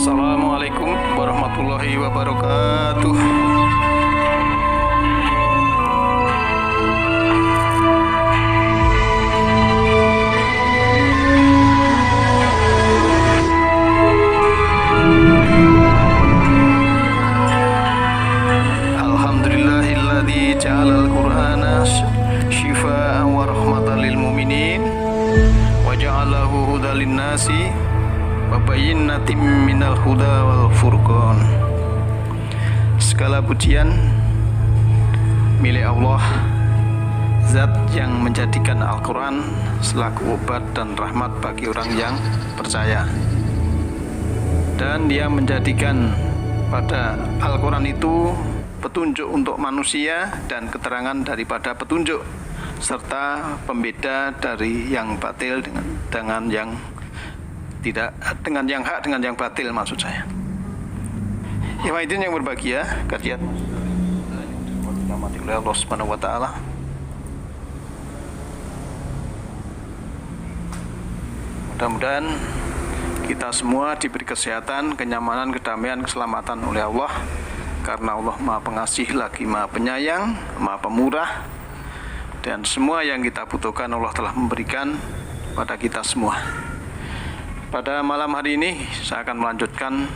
Assalamualaikum warahmatullahi wabarakatuh. Alhamdulillahilladzi ja'alal Qur'ana shifaa'an wa rahmatan lil mu'minin wa ja'alahu hudan lin-nasi wa bayyinatin minal huda wal furqan. Segala pujian milik Allah, Zat yang menjadikan Al-Quran selaku obat dan rahmat bagi orang yang percaya, dan Dia menjadikan pada Al-Quran itu petunjuk untuk manusia dan keterangan daripada petunjuk, serta pembeda dari yang batil dengan yang tidak, dengan yang hak dengan yang batil, maksud saya. Ikhwatin yang berbahagia, kajian oleh Allah Subhanahu wa taala. Mudah-mudahan kita semua diberi kesehatan, kenyamanan, kedamaian, keselamatan oleh Allah, karena Allah Maha Pengasih lagi Maha Penyayang, Maha Pemurah, dan semua yang kita butuhkan Allah telah memberikan pada kita semua. Pada malam hari ini saya akan melanjutkan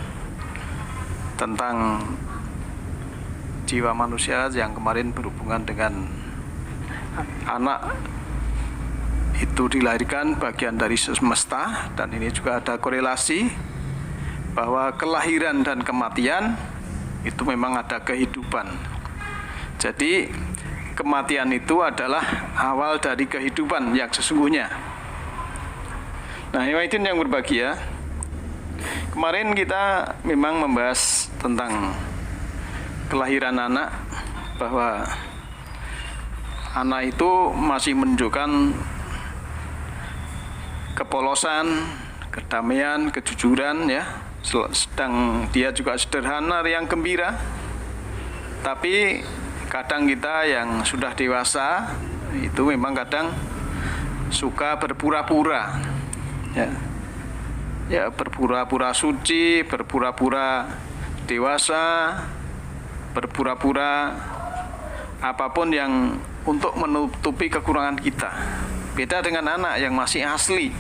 tentang jiwa manusia yang kemarin berhubungan dengan anak itu dilahirkan bagian dari semesta, dan ini juga ada korelasi bahwa kelahiran dan kematian itu memang ada kehidupan. Jadi kematian itu adalah awal dari kehidupan yang sesungguhnya. Nah, ikhwatin yang berbahagia, kemarin kita memang membahas tentang kelahiran anak, bahwa anak itu masih menunjukkan kepolosan, kedamaian, kejujuran, ya. Sedang dia juga sederhana, riang, gembira. Tapi kadang kita yang sudah dewasa itu memang kadang suka berpura-pura, ya berpura-pura suci, berpura-pura dewasa, berpura-pura apapun yang untuk menutupi kekurangan kita. Beda dengan anak yang masih asli,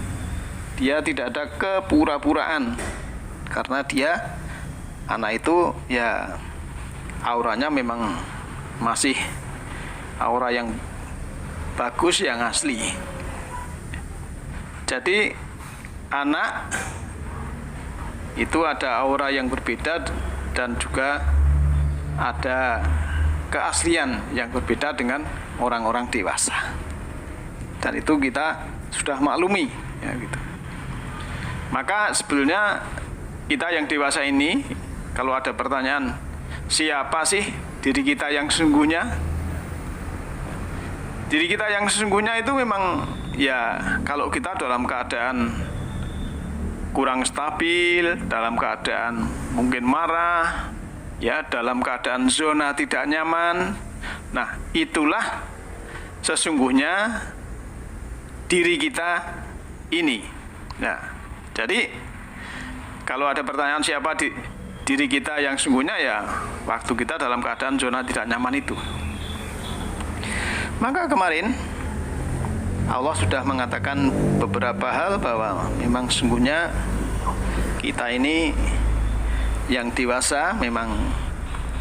dia tidak ada kepura-puraan, karena dia, anak itu ya auranya memang masih aura yang bagus, yang asli. Jadi anak itu ada aura yang berbeda, dan juga ada keaslian yang berbeda dengan orang-orang dewasa, dan itu kita sudah maklumi, ya gitu. Maka sebetulnya kita yang dewasa ini, kalau ada pertanyaan siapa sih diri kita yang sesungguhnya, diri kita yang sesungguhnya itu memang ya kalau kita dalam keadaan kurang stabil, dalam keadaan mungkin marah, ya dalam keadaan zona tidak nyaman, nah itulah sesungguhnya diri kita ini. Nah, jadi kalau ada pertanyaan siapa diri kita yang sesungguhnya, ya waktu kita dalam keadaan zona tidak nyaman itu. Maka kemarin Allah sudah mengatakan beberapa hal bahwa memang sesungguhnya kita ini yang dewasa memang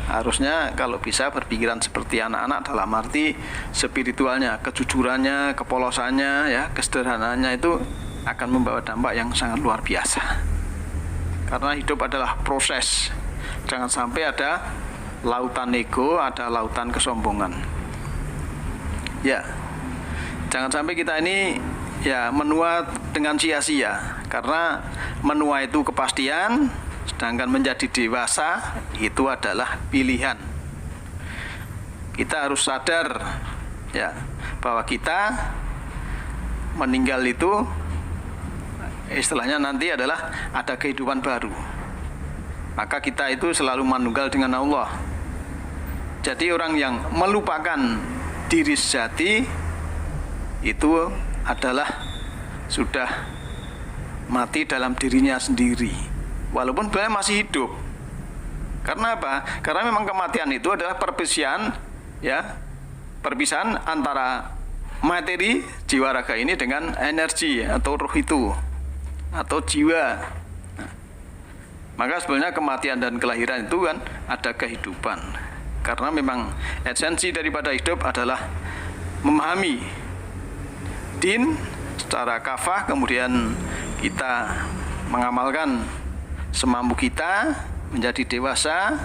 harusnya kalau bisa berpikiran seperti anak-anak, dalam arti spiritualnya, kejujurannya, kepolosannya, ya kesederhanaannya itu akan membawa dampak yang sangat luar biasa. Karena hidup adalah proses. Jangan sampai ada lautan ego, ada lautan kesombongan. Ya. Jangan sampai kita ini ya menua dengan sia-sia, karena menua itu kepastian, sedangkan menjadi dewasa itu adalah pilihan. Kita harus sadar ya bahwa kita meninggal itu istilahnya nanti adalah ada kehidupan baru. Maka kita itu selalu manunggal dengan Allah. Jadi orang yang melupakan diri sejati itu adalah sudah mati dalam dirinya sendiri. walaupun sebenarnya masih hidup. Karena apa? Karena memang kematian itu adalah perpisahan, ya, perpisahan antara materi jiwa raga ini dengan energi atau ruh itu atau jiwa. Nah, maka sebenarnya kematian dan kelahiran itu kan ada kehidupan. Karena memang esensi daripada hidup adalah memahami din secara kafah, kemudian kita mengamalkan semampu kita menjadi dewasa,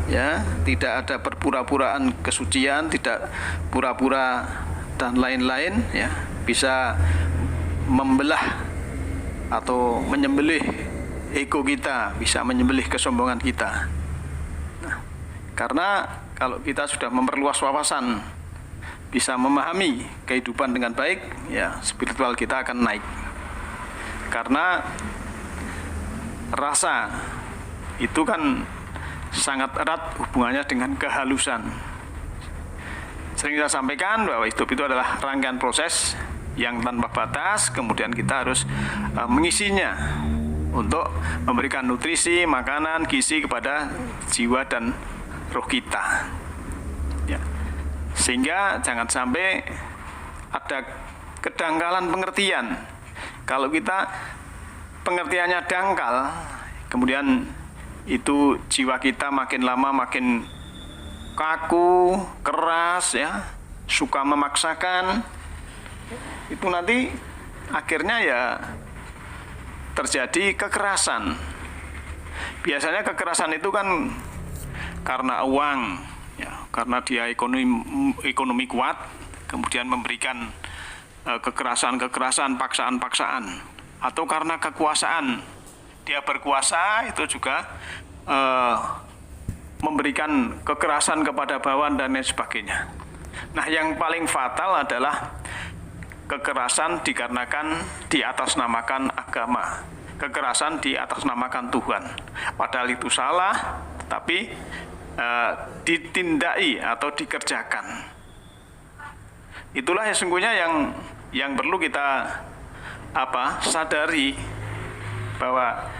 ya, tidak ada perpura-puraan kesucian, tidak pura-pura dan lain-lain, ya, bisa membelah atau menyembelih ego kita, bisa menyembelih kesombongan kita. Nah, karena kalau kita sudah memperluas wawasan, bisa memahami kehidupan dengan baik, ya, spiritual kita akan naik. Karena rasa itu kan sangat erat hubungannya dengan kehalusan. Sering kita sampaikan bahwa hidup itu adalah rangkaian proses yang tanpa batas, kemudian kita harus mengisinya untuk memberikan nutrisi, makanan, gizi kepada jiwa dan roh kita, ya. Sehingga jangan sampai ada kedangkalan pengertian. Kalau kita pengertiannya dangkal, kemudian itu jiwa kita makin lama makin kaku, keras, ya, suka memaksakan. Itu nanti akhirnya ya terjadi kekerasan. Biasanya kekerasan itu kan karena uang, ya, karena dia ekonomi kuat, kemudian memberikan kekerasan, paksaan, atau karena kekuasaan. Dia berkuasa, itu juga memberikan kekerasan kepada bawahan dan lain sebagainya. Nah, yang paling fatal adalah kekerasan dikarenakan diatasnamakan agama, kekerasan diatasnamakan Tuhan. Padahal itu salah, tetapi ditindai atau dikerjakan. Itulah yang sesungguhnya yang perlu kita sadari, bahwa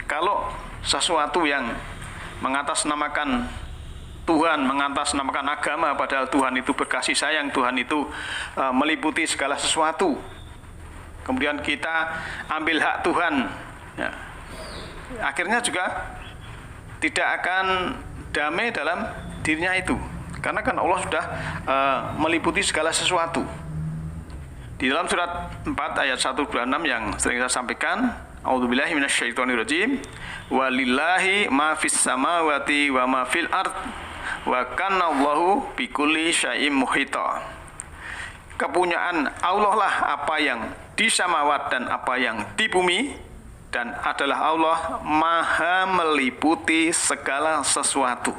kalau sesuatu yang mengatasnamakan Tuhan, mengatasnamakan agama, padahal Tuhan itu berkasih sayang, Tuhan itu meliputi segala sesuatu, kemudian kita ambil hak Tuhan, ya, akhirnya juga tidak akan damai dalam dirinya itu, karena kan Allah sudah meliputi segala sesuatu. Di dalam surat 4 ayat 1-6 yang sering saya sampaikan, A'udzubillahi minasyaitonirrajim, walillahi ma fis samawati wa ma fil ard wa kana Allahu bikulli syai'in muhita. Kepunyaan Allah lah apa yang di samawat dan apa yang di bumi, dan adalah Allah maha meliputi segala sesuatu.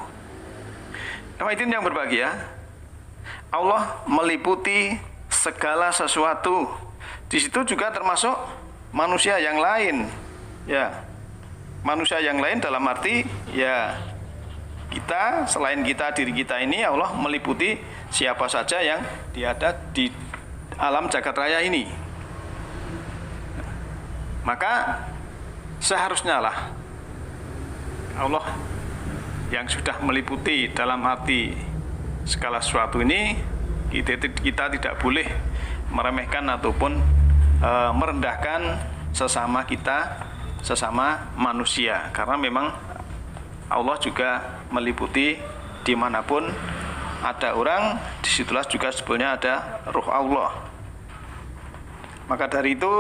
Itu yang berbahagia, Allah meliputi segala sesuatu. Di situ juga termasuk manusia yang lain, ya, manusia yang lain dalam arti ya kita, selain kita, diri kita ini Allah meliputi siapa saja yang ada di alam jagat raya ini. Maka seharusnya lah Allah yang sudah meliputi dalam arti segala sesuatu ini, kita tidak boleh meremehkan ataupun merendahkan sesama kita, sesama manusia, karena memang Allah juga meliputi dimanapun ada orang, disitulah juga sebenarnya ada ruh Allah. Maka dari itu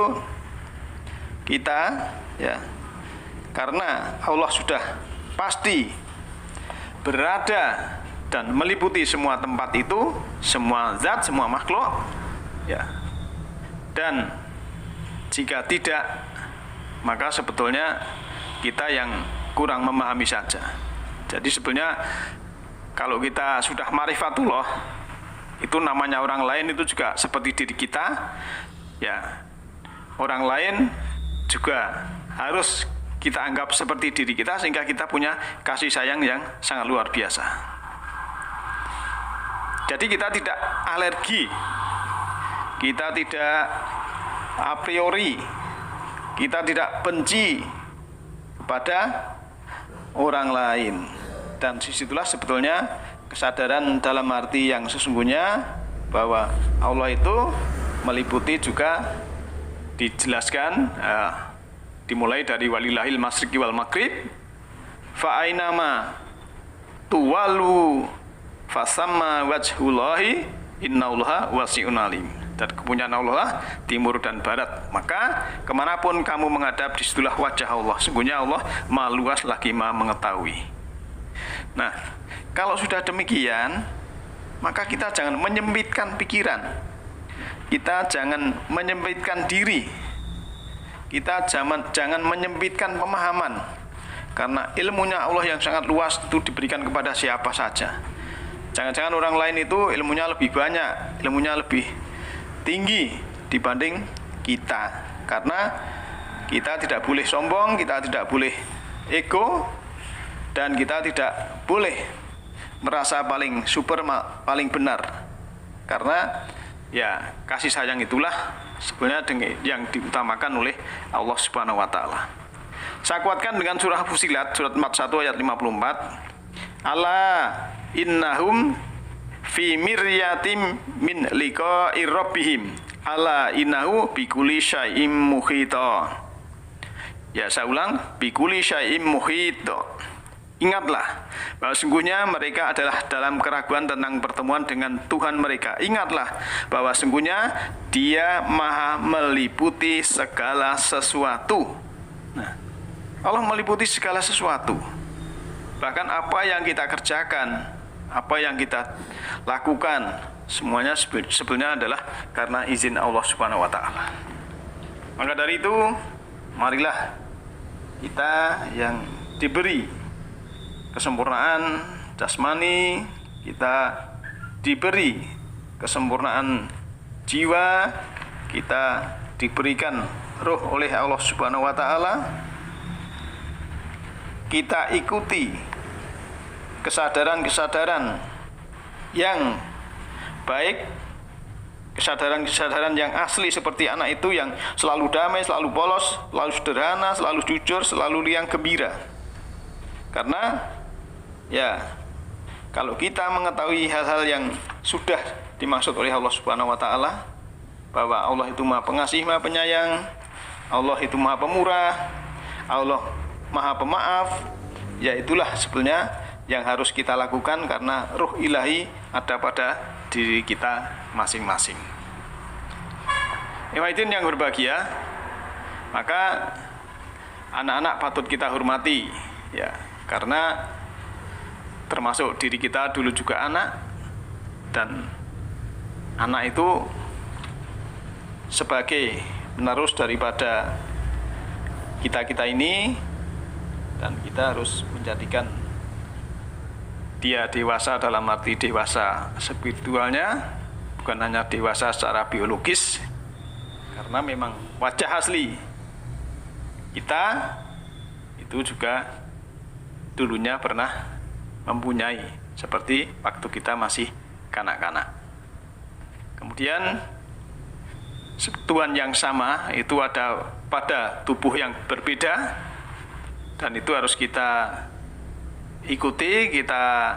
kita, ya, karena Allah sudah pasti berada dan meliputi semua tempat itu, semua zat, semua makhluk, ya, dan jika tidak, maka sebetulnya kita yang kurang memahami saja. Jadi sebenarnya kalau kita sudah ma'rifatullah, itu namanya orang lain itu juga seperti diri kita, ya, orang lain juga harus kita anggap seperti diri kita, sehingga kita punya kasih sayang yang sangat luar biasa. Jadi kita tidak alergi, kita tidak a priori, kita tidak benci pada orang lain. Dan disitulah sebetulnya kesadaran dalam arti yang sesungguhnya bahwa Allah itu meliputi juga dijelaskan dimulai dari walillahil masyriqi wal maghrib fa ainama tuwalu fasamma wajhullahi innallaha wasi'un alim. Dan kepunyaan Allah timur dan barat, maka kemanapun kamu menghadap disitulah wajah Allah. Sungguhnya Allah maha luas lagi maha mengetahui. Nah, kalau sudah demikian, maka kita jangan menyempitkan pikiran, kita jangan menyempitkan diri, kita jangan menyempitkan pemahaman, karena ilmunya Allah yang sangat luas itu diberikan kepada siapa saja. Jangan-jangan orang lain itu ilmunya lebih banyak, ilmunya lebih tinggi dibanding kita. Karena kita tidak boleh sombong, kita tidak boleh ego, dan kita tidak boleh merasa paling super, paling benar. Karena ya kasih sayang itulah sebenarnya yang diutamakan oleh Allah Subhanahu wa taala. Saya kuatkan dengan surah Fussilat surat 41 ayat 54. Ala innahum fi miryatim min liqa'i rabbihim ala innahu bikulli syai'im muhita. Ya, saya ulang, bikulli syai'im muhita. Ingatlah bahwa sungguhnya mereka adalah dalam keraguan tentang pertemuan dengan Tuhan mereka. Ingatlah bahwa sungguhnya Dia maha meliputi segala sesuatu. Nah, Allah meliputi segala sesuatu. Bahkan apa yang kita kerjakan, apa yang kita lakukan, semuanya sebenarnya adalah karena izin Allah Subhanahu wa taala. Maka dari itu, marilah kita yang diberi kesempurnaan jasmani, kita diberi kesempurnaan jiwa, kita diberikan ruh oleh Allah Subhanahu wa taala. Kita ikuti kesadaran-kesadaran yang baik, kesadaran-kesadaran yang asli seperti anak itu yang selalu damai, selalu polos, selalu sederhana, selalu jujur, selalu riang gembira. Karena ya kalau kita mengetahui hal-hal yang sudah dimaksud oleh Allah Subhanahu wa taala, bahwa Allah itu Maha Pengasih, Maha Penyayang, Allah itu Maha Pemurah, Allah Maha Pemaaf, ya itulah sebenarnya yang harus kita lakukan karena ruh ilahi ada pada diri kita masing-masing. Ikhwatin yang berbahagia, maka anak-anak patut kita hormati, ya, karena termasuk diri kita dulu juga anak, dan anak itu sebagai penerus daripada kita-kita ini, dan kita harus menjadikan dia dewasa dalam arti dewasa spiritualnya, bukan hanya dewasa secara biologis, karena memang wajah asli kita itu juga dulunya pernah mempunyai seperti waktu kita masih kanak-kanak. Kemudian Tuhan yang sama itu ada pada tubuh yang berbeda, dan itu harus kita ikuti, kita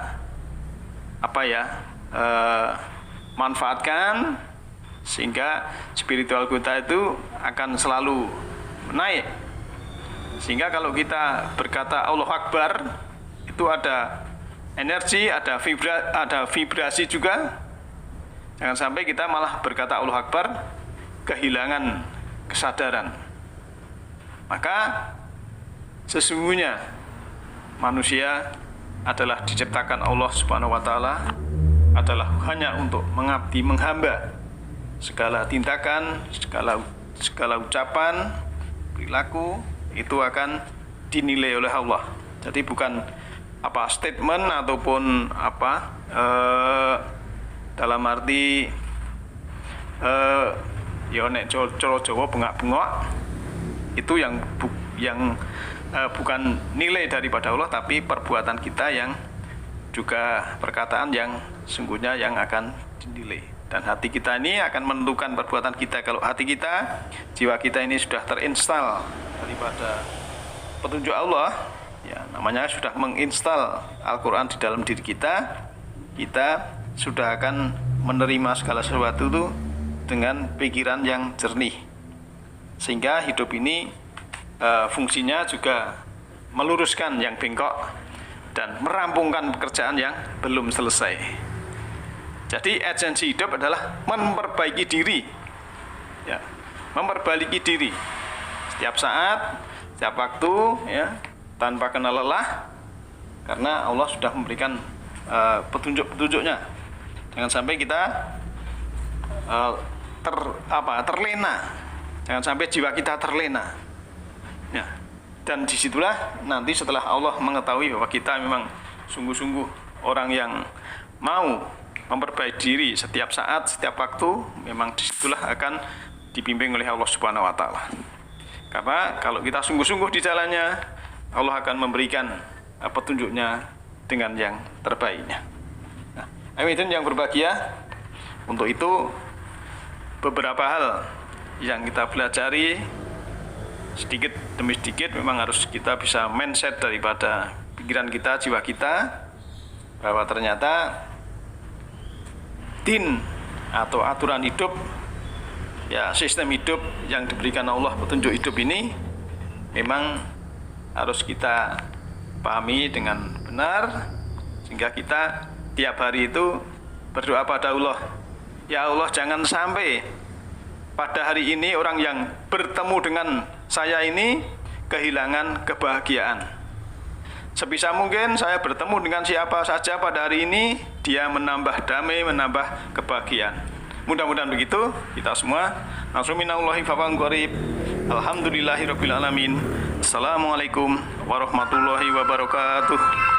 manfaatkan sehingga spiritual kita itu akan selalu naik. Sehingga kalau kita berkata Allah Akbar, itu ada energi, ada vibrasi juga. Jangan sampai kita malah berkata Allah Akbar kehilangan kesadaran. Maka sesungguhnya manusia adalah diciptakan Allah Subhanahu wa taala adalah hanya untuk mengabdi, menghamba. Segala tindakan, segala ucapan, perilaku itu akan dinilai oleh Allah. Jadi bukan statement ataupun dalam arti ya nek cara Jawa bengak-bengok itu yang bukan nilai daripada Allah, tapi perbuatan kita yang juga perkataan yang sungguhnya yang akan dinilai. Dan hati kita ini akan menentukan perbuatan kita. Kalau hati kita, jiwa kita ini sudah terinstal daripada petunjuk Allah, ya namanya sudah menginstal Al-Quran di dalam diri kita, kita sudah akan menerima segala sesuatu itu dengan pikiran yang jernih, sehingga hidup ini fungsinya juga meluruskan yang bengkok dan merampungkan pekerjaan yang belum selesai. Jadi esensi hidup adalah memperbaiki diri, ya, memperbaiki diri setiap saat, setiap waktu, ya, tanpa kenal lelah, karena Allah sudah memberikan petunjuk-petunjuknya. Jangan sampai kita terlena, jangan sampai jiwa kita terlena, ya. Dan disitulah nanti setelah Allah mengetahui bahwa kita memang sungguh-sungguh orang yang mau memperbaiki diri setiap saat, setiap waktu, memang disitulah akan dibimbing oleh Allah Subhanahu wa Ta'ala. Karena kalau kita sungguh-sungguh di jalannya, Allah akan memberikan petunjuknya dengan yang terbaiknya. Nah, hadirin yang berbahagia, untuk itu beberapa hal yang kita pelajari sedikit demi sedikit memang harus kita bisa mindset daripada pikiran kita, jiwa kita, bahwa ternyata din atau aturan hidup, ya sistem hidup yang diberikan Allah, petunjuk hidup ini memang harus kita pahami dengan benar, sehingga kita tiap hari itu berdoa pada Allah, ya Allah, jangan sampai pada hari ini orang yang bertemu dengan saya ini kehilangan kebahagiaan. Sebisa mungkin saya bertemu dengan siapa saja pada hari ini, dia menambah damai, menambah kebahagiaan. Mudah-mudahan begitu kita semua. Nasruminallahi fawang qarib. Alhamdulillahirabbil alamin. Assalamualaikum warahmatullahi wabarakatuh.